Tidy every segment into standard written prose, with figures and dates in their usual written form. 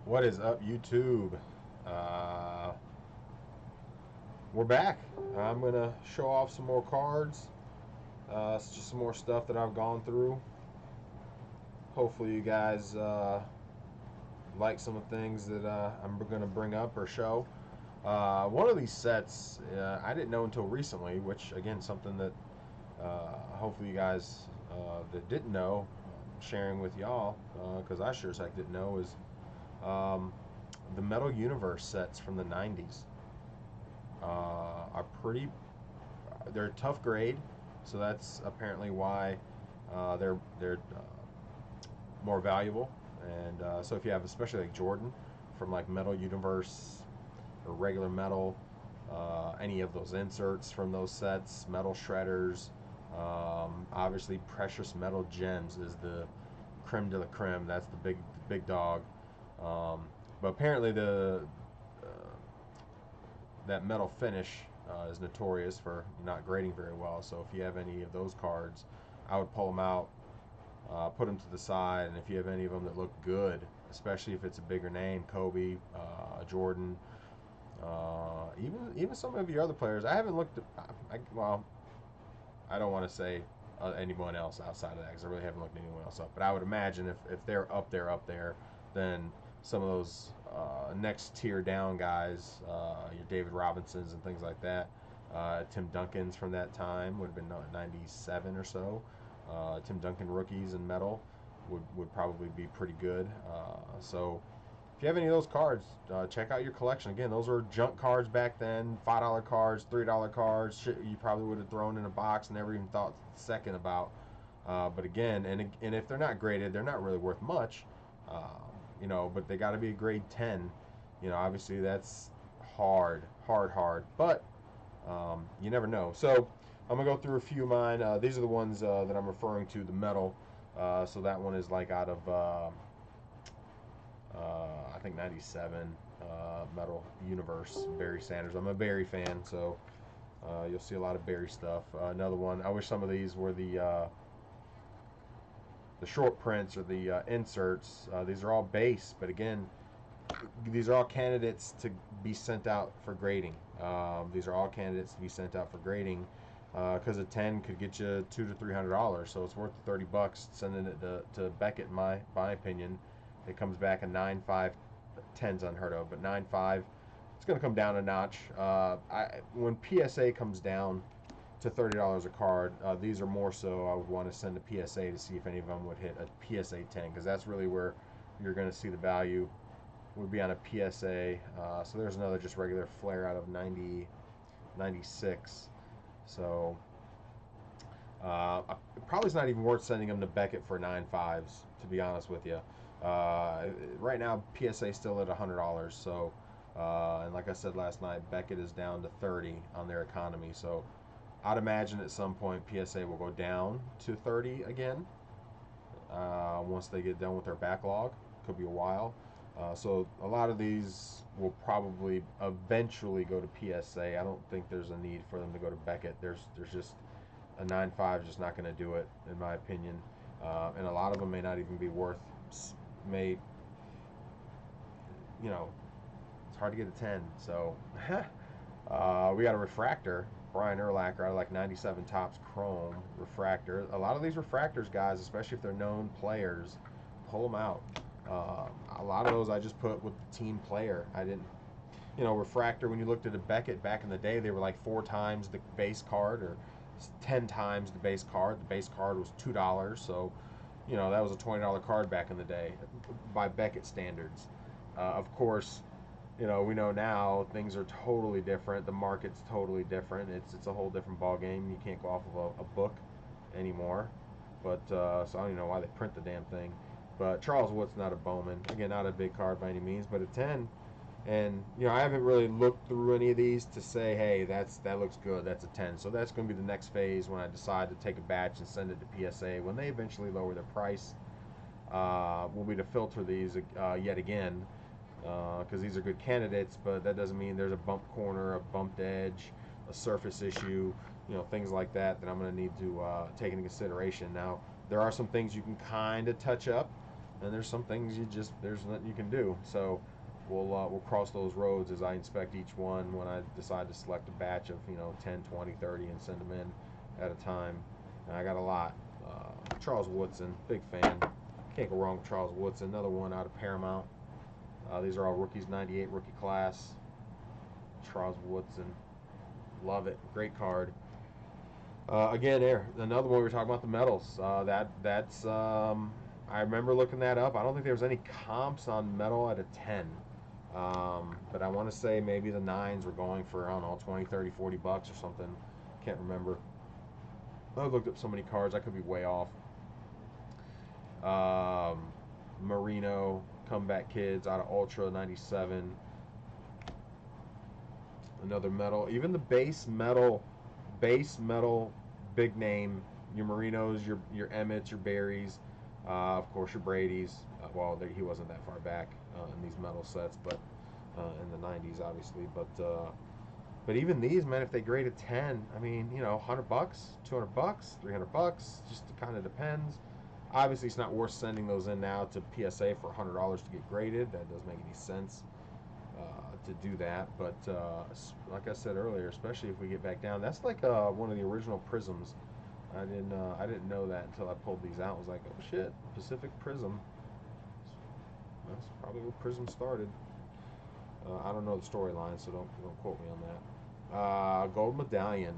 What is up, YouTube? Uh, we're back. I'm gonna show off some more cards. It's just some more stuff that I've gone through. Hopefully, you guys like some of the things that I'm gonna bring up or show. One of these sets I didn't know until recently, which again, something that hopefully you guys that didn't know, sharing with y'all because I sure as heck didn't know is um, the Metal Universe sets from the '90s. Are pretty. They're tough grade, so that's apparently why they're more valuable. And so if you have especially like Jordan from like Metal Universe or regular metal, any of those inserts from those sets, metal shredders, obviously precious metal gems is the creme de la creme. That's the big dog. But apparently the uh, that metal finish is notorious for not grading very well. So if you have any of those cards, I would pull them out, put them to the side, and if you have any of them that look good, especially if it's a bigger name, Kobe, Jordan, even some of your other players. I haven't looked at. Well, I don't want to say anyone else outside of that because I really haven't looked anyone else up. But I would imagine if they're up there, then some of those next tier down guys, your David Robinsons and things like that, Tim Duncan's from that time would have been 97 or so. Tim Duncan rookies in metal would probably be pretty good. So if you have any of those cards, check out your collection. Again, those were junk cards back then, $5 cards, $3 cards, shit you probably would have thrown in a box and never even thought a second about. But again, and if they're not graded, they're not really worth much, but they got to be a grade 10. Obviously that's hard, but you never know. So I'm gonna go through a few of mine. These are the ones that I'm referring to, the metal. So that one is like out of I think '97 Metal Universe. Barry Sanders. I'm a Barry fan, so you'll see a lot of Barry stuff. Another one. I wish some of these were the short prints or the inserts. These are all base, but again, these are all candidates to be sent out for grading. These are all candidates to be sent out for grading because a 10 could get you $200 to $300, so it's worth the $30 sending it to Beckett. In my opinion, it comes back a 9.5. 10's unheard of, but 9.5, it's going to come down a notch. When PSA comes down to $30 a card, these are more so I would want to send a PSA to see if any of them would hit a PSA 10 because that's really where you're going to see the value would be on a PSA. So there's another just regular flare out of 90, 96. So probably it's not even worth sending them to Beckett for 9.5s, to be honest with you. Right now, PSA is still at $100. So, and like I said last night, Beckett is down to 30 on their economy. So, I'd imagine at some point PSA will go down to 30 again once they get done with their backlog. Could be a while. So a lot of these will probably eventually go to PSA. I don't think there's a need for them to go to Beckett. There's just a 9.5 is just not going to do it, in my opinion. And a lot of them may not even be worth. May it's hard to get a 10. So we got a refractor. Brian Urlacher out of like 97 Tops Chrome refractor. A lot of these refractors, guys, especially if they're known players, pull them out. A lot of those I just put with the team player. I didn't, refractor. When you looked at a Beckett back in the day, they were like 4 times the base card or 10 times the base card. The base card was $2, so that was a $20 card back in the day by Beckett standards. Of course, we know now things are totally different. The market's totally different. It's a whole different ball game. You can't go off of a book anymore. But so I don't even know why they print the damn thing. But Charles Wood's not a Bowman. Again, not a big card by any means, but a 10. And I haven't really looked through any of these to say, hey, that looks good. That's a 10. So that's going to be the next phase when I decide to take a batch and send it to PSA when they eventually lower their price. Will be to filter these yet again because these are good candidates, but that doesn't mean there's a bump corner, a bumped edge, a surface issue, things like that I'm going to need to take into consideration. Now, there are some things you can kind of touch up. and there's some things there's nothing you can do. So we'll cross those roads as I inspect each one when I decide to select a batch of 10, 20, 30 and send them in at a time. And I got a lot. Charles Woodson, big fan. Can't go wrong with Charles Woodson. Another one out of Paramount. These are all rookies, 98 rookie class. Charles Woodson, love it. Great card. Again, there another one we were talking about, the metals. That's I remember looking that up. I don't think there was any comps on metal at a 10. But I want to say maybe the 9s were going for, I don't know, 20, 30, 40 bucks or something. Can't remember. I looked up so many cards, I could be way off. Marino, Comeback Kids out of Ultra 97. Another metal. Even the base metal, big name. Your Marinos, your Emmets, your Berries, of course your Brady's. Well, he wasn't that far back in these metal sets, but in the 90s, obviously. But even these, man, if they grade a 10, I mean, $100, $200, $300, just kind of depends. Obviously, it's not worth sending those in now to PSA for $100 to get graded. That doesn't make any sense to do that. But like I said earlier, especially if we get back down, that's like one of the original Prisms. I didn't know that until I pulled these out. I was like, oh shit, Pacific Prism. That's probably where Prism started. I don't know the storyline, so don't quote me on that. Gold medallion,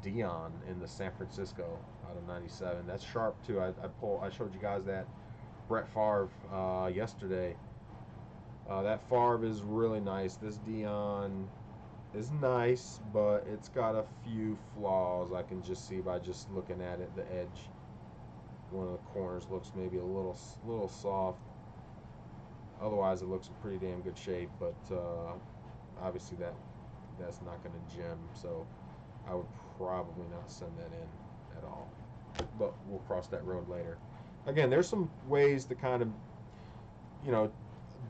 Dion in the San Francisco out of 97. That's sharp too. I showed you guys that Brett Favre yesterday. That Favre is really nice. This Dion is nice, but it's got a few flaws I can just see by just looking at it. The edge, one of the corners looks maybe a little soft. Otherwise, it looks in pretty damn good shape, but obviously that's not going to gem, so I would probably not send that in at all. But we'll cross that road later. Again, there's some ways to kind of,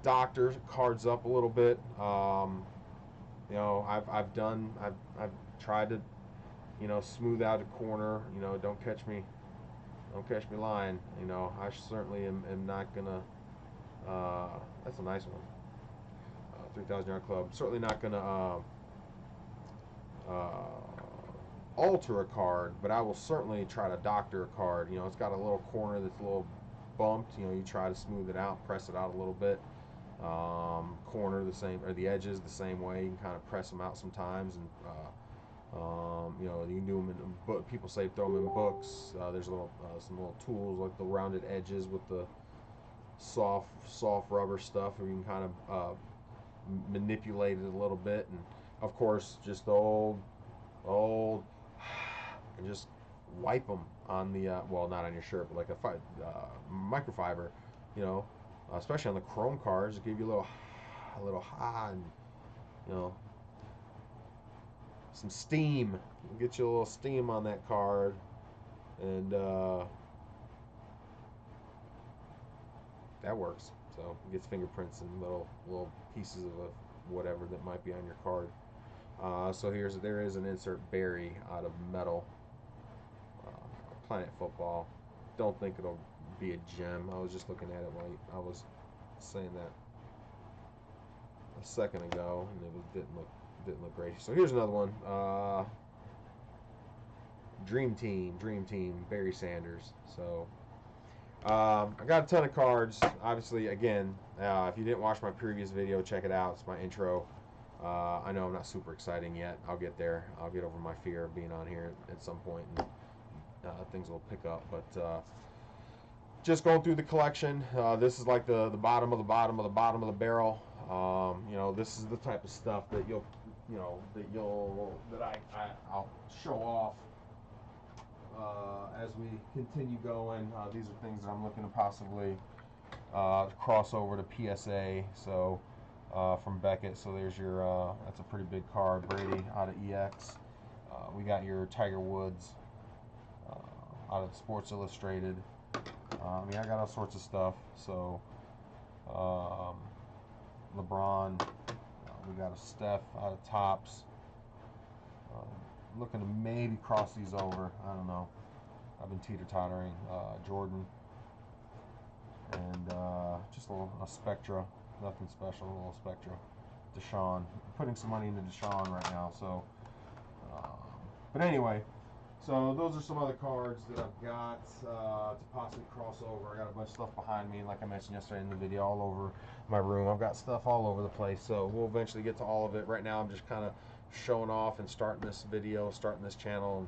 doctor cards up a little bit. I've tried to, smooth out a corner. Don't catch me lying. I certainly am not gonna. That's a nice one. 3,000 Yard Club. Certainly not gonna alter a card, but I will certainly try to doctor a card. It's got a little corner that's a little bumped. You try to smooth it out, press it out a little bit. Corner the same, or the edges the same way. You can kind of press them out sometimes, and you can do them in book. People say throw them in books. There's some little tools like the rounded edges with the soft rubber stuff, where you can kind of manipulate it a little bit, and of course just the old and just wipe them on the well, not on your shirt, but like a microfiber, especially on the chrome cards, give you a little hot, and some steam. Get you a little steam on that card, and that works. So it gets fingerprints and little pieces of whatever that might be on your card. So there is an insert Barry out of metal. Planet Football. Don't think it'll be a gem. I was just looking at it while I was saying that a second ago, and it didn't look great. So here's another one. Dream Team, Barry Sanders. So I got a ton of cards. Obviously, again, if you didn't watch my previous video, check it out. It's my intro. I know I'm not super exciting yet. I'll get there. I'll get over my fear of being on here at some point, and things will pick up. But just going through the collection. This is like the bottom of the bottom of the bottom of the barrel. This is the type of stuff that I'll show off as we continue going. These are things that I'm looking to possibly cross over to PSA. So from Beckett. So there's your that's a pretty big card. Brady out of EX. We got your Tiger Woods out of Sports Illustrated. I got all sorts of stuff. So LeBron. We got a Steph out of Topps. Looking to maybe cross these over. I don't know. I've been teeter-tottering. Jordan. and just a Spectra, nothing special, a little Spectra. Deshaun, putting some money into Deshaun right now. So, but anyway, so those are some other cards that I've got to possibly cross over. I got a bunch of stuff behind me, like I mentioned yesterday in the video, all over my room. I've got stuff all over the place, so we'll eventually get to all of it. Right now, I'm just kind of showing off and starting this video, starting this channel,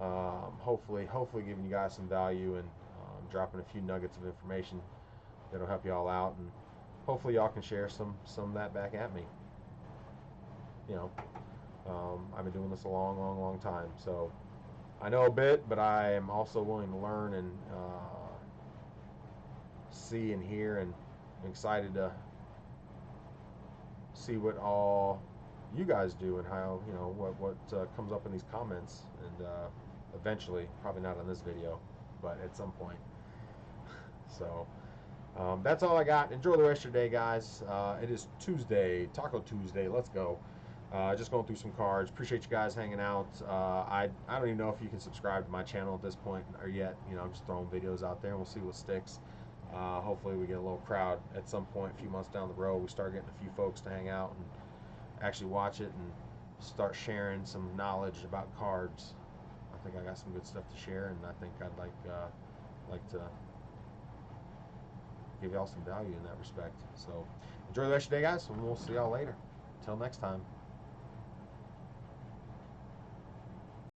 and hopefully giving you guys some value and dropping a few nuggets of information that'll help you all out, and hopefully y'all can share some of that back at me. You know, I've been doing this a long time, so I know a bit, but I am also willing to learn and see and hear, and I'm excited to see what all you guys do and how, you know, what comes up in these comments, and eventually, probably not on this video, but at some point. So that's all I got. Enjoy the rest of your day, guys. It is Tuesday, Taco Tuesday. Let's go. Just going through some cards. Appreciate you guys hanging out. I don't even know if you can subscribe to my channel at this point or yet. You know, I'm just throwing videos out there, and we'll see what sticks. Hopefully we get a little crowd at some point, a few months down the road. We start getting a few folks to hang out and actually watch it and start sharing some knowledge about cards. I think I got some good stuff to share, and I think I'd like to give y'all some value in that respect. So enjoy the rest of your day, guys, and we'll see y'all later. Until next time.